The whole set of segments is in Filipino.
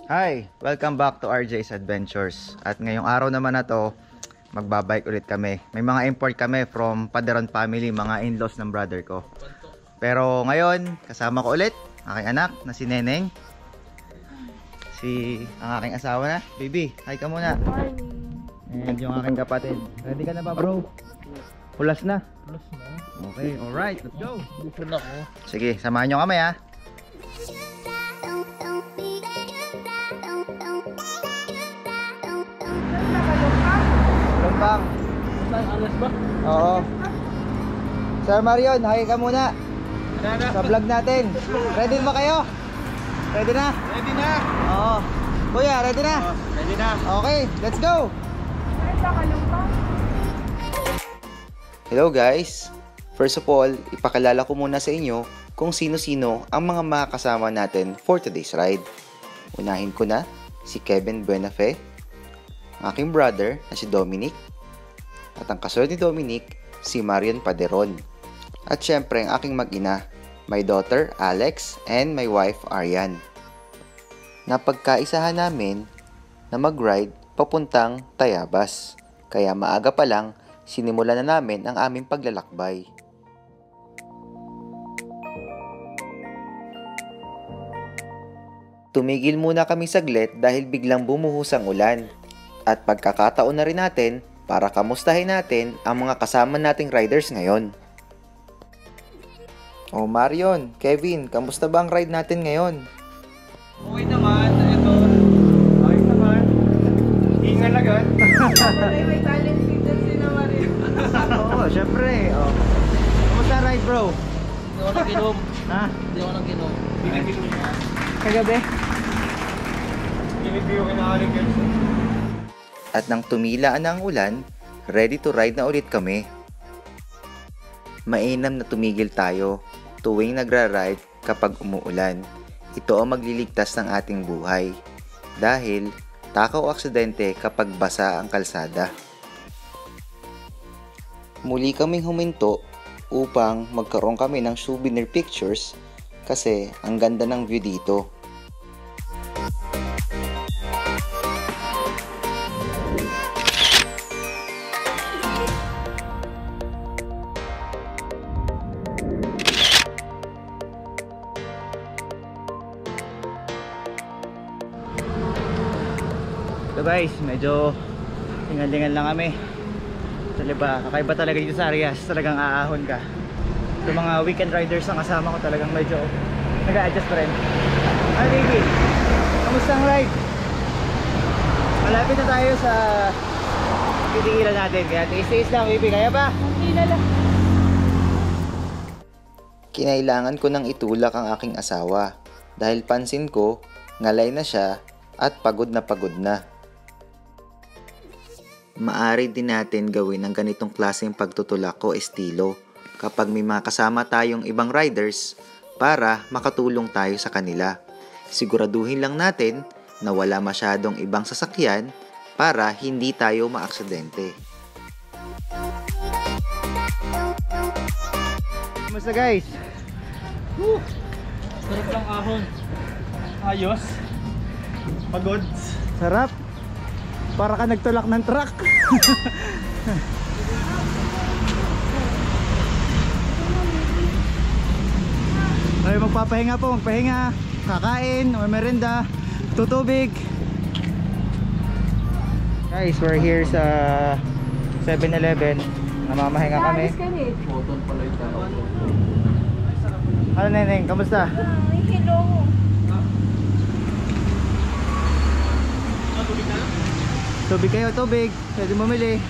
Hi! Welcome back to RJ's Adventures. At ngayong araw naman na to, magbabike ulit kami. May mga import kami from Paderon family, mga in-laws ng brother ko. Pero ngayon, kasama ko ulit aking anak na si Neneng. Ang aking asawa na. Baby, hi ka muna. And yung aking kapatid. Ready ka na ba, bro? Pulas na? Plus na. Okay, alright. Let's go. Bukod ako. Sige, samahan nyo kami ha. Lumpang. Saan alas ba? Oo. Sir Marion, hi ka muna. Sa vlog natin. Ready ba kayo? Ready na? Ready na. Oo. Kuya, ready na? Ready na. Okay, let's go. Hello guys. First of all, ipakilala ko muna sa inyo kung sino-sino ang mga makakasama natin for today's ride. Unahin ko na si Kevin Buenafe, ang aking brother na si Dominic, at ang kasunod ni Dominic, si Marion Paderon. At syempre ang aking mag-ina, my daughter Alex and my wife Arian. Napagkaisahan namin na mag-ride papuntang Tayabas, kaya maaga pa lang sinimulan na namin ang aming paglalakbay. Tumigil muna kami saglit dahil biglang bumuhos ang ulan. At pagkakataon na rin natin para kamustahin natin ang mga kasama nating riders ngayon. Oh Marion, Kevin, kamusta ba ang ride natin ngayon? Okay naman. Ito. Okay naman. Hingal agad. May talent dito si Mario. Oo, syempre. Oh. Kamusta ride bro? Hindi ako nag-inom. Ha? Hindi ako nag-inom. Binibilo niya. Kagabi? Binibilo kinakaling girls. At nang tumila na ang ulan, ready to ride na ulit kami. Mainam na tumigil tayo tuwing nagra-ride kapag umuulan. Ito ang magliligtas ng ating buhay dahil takaw o aksidente kapag basa ang kalsada. Muli kaming huminto upang magkaroon kami ng souvenir pictures kasi ang ganda ng view dito. So guys, medyo tingal-tingal lang kami. Diba, kakaiba talaga dito sa Arias, talagang aahon ka. Yung mga weekend riders ang kasama ko talagang medyo nag-a-adjust pa rin. Hi baby, kamusta ang ride? Malapit na tayo sa titigilan natin, kaya tiis-tiis lang baby, kaya ba? Kilala. Kinailangan ko nang itulak ang aking asawa dahil pansin ko, ngalay na siya at pagod na. Maari din natin gawin ang ganitong klaseng pagtutulak o estilo kapag may mga kasama tayong ibang riders para makatulong tayo sa kanila. Siguraduhin lang natin na wala masyadong ibang sasakyan para hindi tayo maaksidente. Kamusta guys? Sarap lang ahon. Ayos. Pagod. Sarap. Para ka nagtulak ng truck. Ay, magpapahinga po, magpahinga. Kakain, may merenda, tutubig. Guys, we're here sa 7-Eleven. Namamahinga kami. Alis kami. Moton pala yung tao. Ano Neneng, kamusta? Ay, hello. Tubig kayo, tubig. Pwede bumili.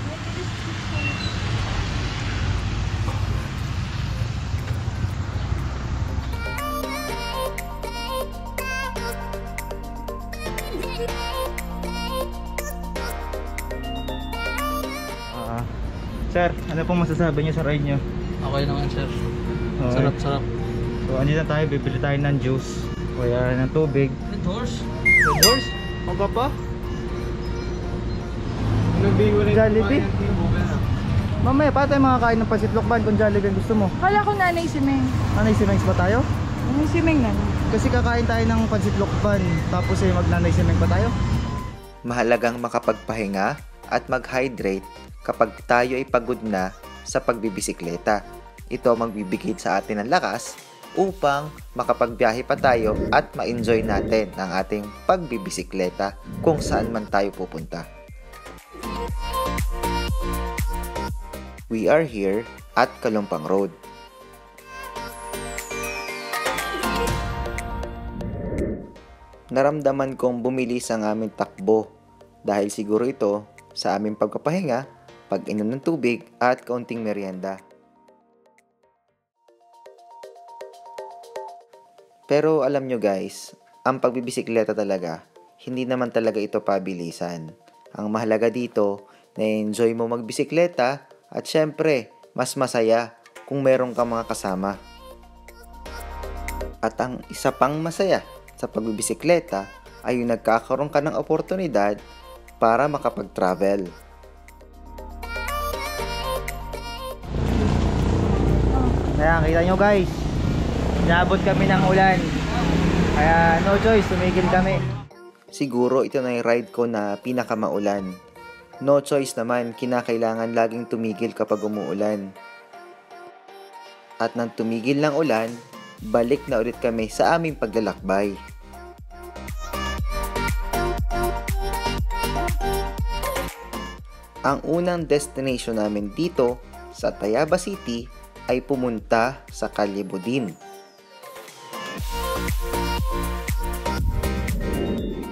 Sir, ano pong masasabi niyo sa ride niyo? Okay naman sir. Okay. Sarap. So, ano na tayo? Bibili tayo ng juice. Kaya ng tubig. Red horse? Red horse? Huwag pa? Jollibee? Mamaya pa tayo makakain ng pasit lokban kung Jollibee gusto mo. Kala ko nanay si Meng. Ano si Mengs ba tayo? Nanay si Meng na. Kasi kakain tayo ng pansit lokban, tapos magnanay swimming pa tayo. Mahalagang makapagpahinga at mag-hydrate kapag tayo ay pagod na sa pagbibisikleta. Ito magbibigay sa atin ng lakas upang makapagbiyahe pa tayo at ma-enjoy natin ang ating pagbibisikleta kung saan man tayo pupunta. We are here at Kalumpang Road. Naramdaman kong bumilis ang aming takbo dahil siguro ito sa aming pagpapahinga, pag-inom ng tubig at kaunting merienda. Pero alam nyo guys, ang pagbibisikleta talaga, hindi naman talaga ito pabilisan. Ang mahalaga dito, na-enjoy mo magbisikleta at syempre, mas masaya kung meron kang mga kasama. At ang isa pang masaya sa pagbibisikleta ay yung nagkakaroon ka ng oportunidad para makapag-travel. Kaya kita nyo guys, inabot kami ng ulan. Kaya no choice, tumigil kami. Siguro ito na yung ride ko na pinakamaulan. No choice naman, kinakailangan laging tumigil kapag umuulan. At nang tumigil ng ulan, balik na ulit kami sa aming paglalakbay. Ang unang destination namin dito sa Tayabas City ay pumunta sa Calle Budin.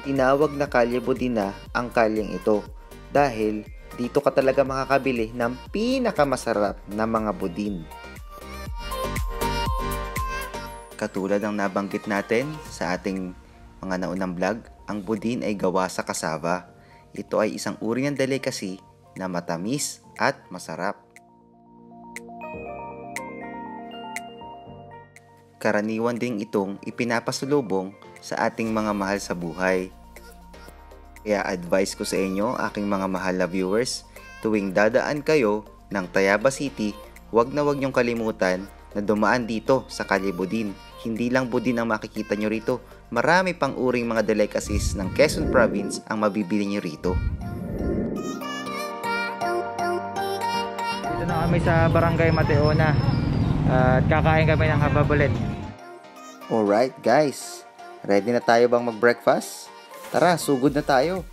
Tinawag na Calle Budin na ang kalyeng ito dahil dito ka talaga makakabili ng pinakamasarap na mga budin. Katulad ng nabanggit natin sa ating mga naunang vlog, ang budin ay gawa sa cassava. Ito ay isang uri ng delicacy na matamis at masarap. Karaniwan din itong ipinapasulubong sa ating mga mahal sa buhay. Kaya advice ko sa inyo, aking mga mahal na viewers, tuwing dadaan kayo ng Tayabas City, huwag niyong kalimutan na dumaan dito sa Calle Budin. Hindi lang budin ang makikita nyo rito, marami pang uring mga delicacies ng Quezon Province ang mabibili nyo rito. Dito na kami sa Barangay Mateona at kakain kami ng hababulit. Alright guys, ready na tayo bang mag-breakfast? Tara, sugod na tayo.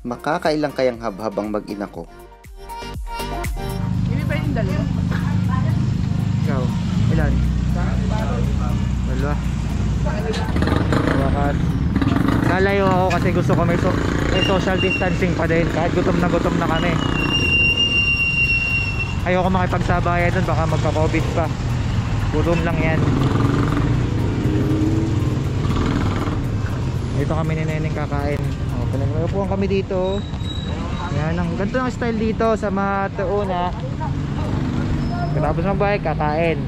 Makakailang kayang habhabang mag-ina ko? Hindi ba yung dalawa? Ikaw, ilan? Dalawa. Wakas. Lalayo ako kasi gusto ko may social distancing pa din kahit gutom na kami. Ayoko makipagsabayan dun, baka magka-COVID pa. Gutom lang yan. Dito kami ni Neneng kakain. Pinag-upuan kami dito. Yan, ang ganito ang style dito sa Mateona. Katapos mag-bike, kakain.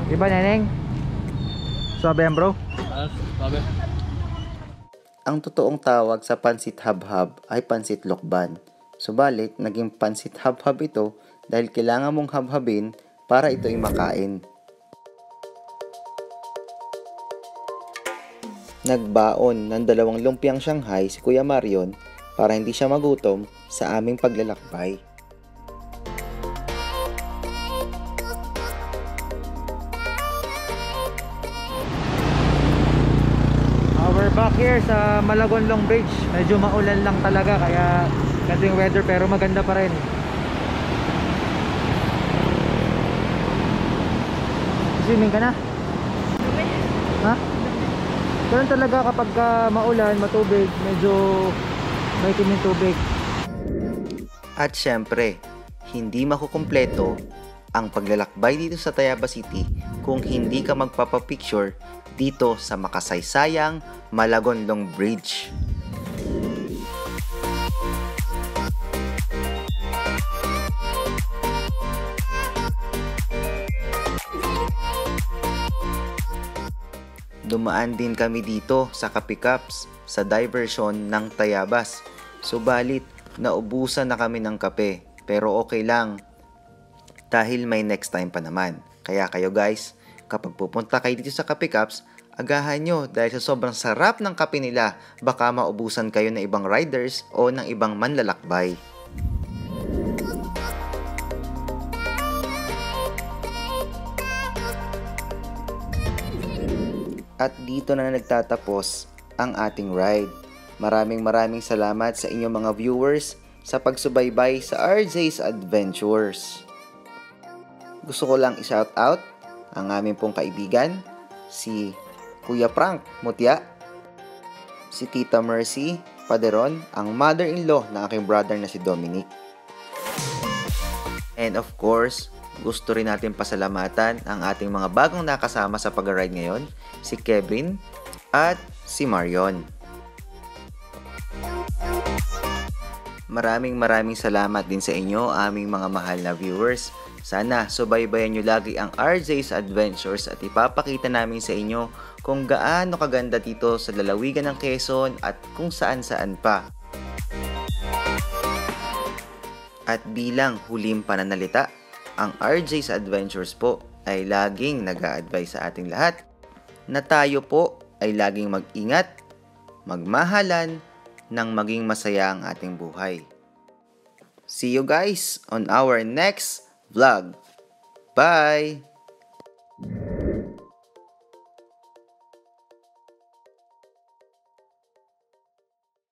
Diba Neneng? Sabi yan bro? Sabi. Ang totoong tawag sa pansit habhab ay pansit lokban. Subalit, naging pansit habhab ito dahil kailangan mong habhabin para ito ay makain. Nagbaon ng 2 lumpiang Shanghai si Kuya Marion para hindi siya magutom sa aming paglalakbay. We're back here sa Malagonlong Bridge. Medyo maulan lang talaga kaya ganito yung weather pero maganda pa rin. Swimming ka na? Ha? Ganun talaga kapag maulan, matubig, medyo maitim yung tubig. At syempre, hindi makukumpleto ang paglalakbay dito sa Tayabas City kung hindi ka magpapapicture dito sa makasaysayang Malagonlong Bridge. Dumaan din kami dito sa Kapikaps sa diversion ng Tayabas. Subalit, naubusan na kami ng kape. Pero okay lang dahil may next time pa naman. Kaya kayo guys, Kapag pupunta kayo dito sa Kape Cups, agahan nyo dahil sa sobrang sarap ng kape nila, baka maubusan kayo ng ibang riders o ng ibang manlalakbay. At dito na nagtatapos ang ating ride. Maraming salamat sa inyong mga viewers sa pagsubaybay sa RJ's Adventures. Gusto ko lang i-shout out ang aming pong kaibigan, si Kuya Frank Mutya, si Tita Mercy Paderon, ang mother-in-law ng aking brother na si Dominic. And of course, gusto rin natin pasalamatan ang ating mga bagong nakasama sa pag-ride ngayon, si Kevin at si Marion. Maraming salamat din sa inyo, aming mga mahal na viewers. Sana subaybayan nyo lagi ang RJ's Adventures at ipapakita namin sa inyo kung gaano kaganda dito sa lalawigan ng Quezon at kung saan-saan pa. At bilang huling pananalita, ang RJ's Adventures po ay laging nag-a-advise sa ating lahat na tayo po ay laging mag-ingat, magmahalan, nang maging masaya ang ating buhay. See you guys on our next vlog. Bye!